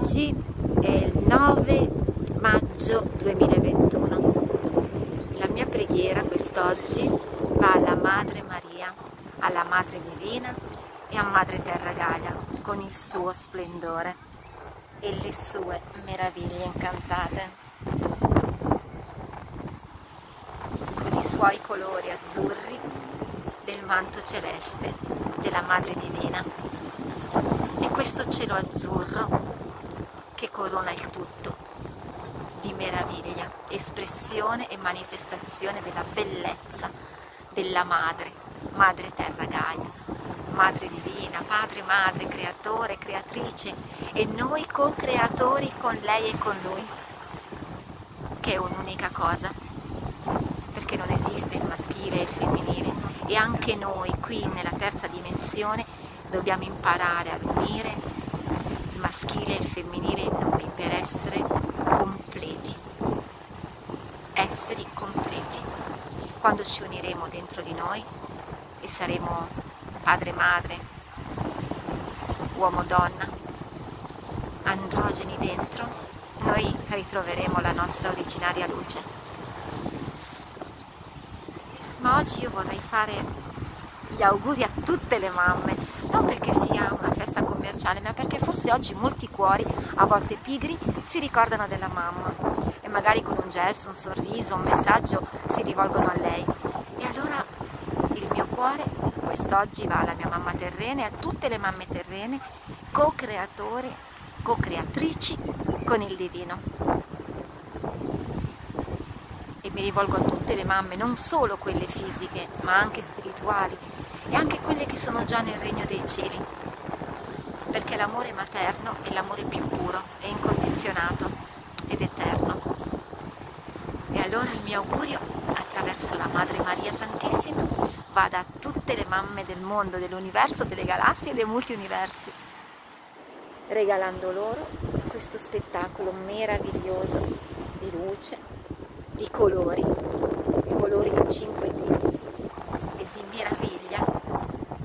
Oggi è il 9 maggio 2021. La mia preghiera quest'oggi va alla Madre Maria, alla Madre Divina e a Madre Terra Gaia con il suo splendore e le sue meraviglie incantate, con i suoi colori azzurri del manto celeste della Madre Divina e questo cielo azzurro che corona il tutto di meraviglia, espressione e manifestazione della bellezza della Madre, Madre Terra Gaia, Madre Divina, Padre, Madre, Creatore, Creatrice e noi co-creatori con lei e con Lui, che è un'unica cosa, perché non esiste il maschile e il femminile e anche noi qui nella terza dimensione dobbiamo imparare ad unire il maschile e il femminile in noi per essere completi, esseri completi. Quando ci uniremo dentro di noi e saremo padre, madre, uomo, donna, androgeni dentro, noi ritroveremo la nostra originaria luce. Ma oggi io vorrei fare gli auguri a tutte le mamme, non perché sia una festa commerciale, ma perché forse oggi molti cuori, a volte pigri, si ricordano della mamma e magari con un gesto, un sorriso, un messaggio si rivolgono a lei. E allora il mio cuore quest'oggi va alla mia mamma terrena e a tutte le mamme terrene, co-creatori, co-creatrici con il divino. E mi rivolgo a tutte le mamme, non solo quelle fisiche, ma anche spirituali e anche quelle che sono già nel regno dei cieli, perché l'amore materno è l'amore più puro, è incondizionato ed eterno. E allora il mio augurio, attraverso la Madre Maria Santissima, vada a tutte le mamme del mondo, dell'universo, delle galassie e dei multiuniversi, regalando loro questo spettacolo meraviglioso di luce, di colori in 5D e di meraviglia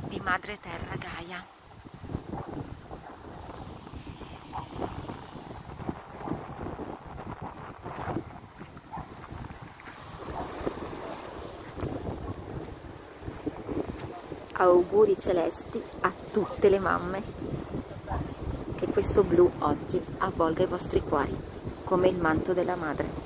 di Madre Terra Gaia. Auguri celesti a tutte le mamme, che questo blu oggi avvolga i vostri cuori come il manto della madre.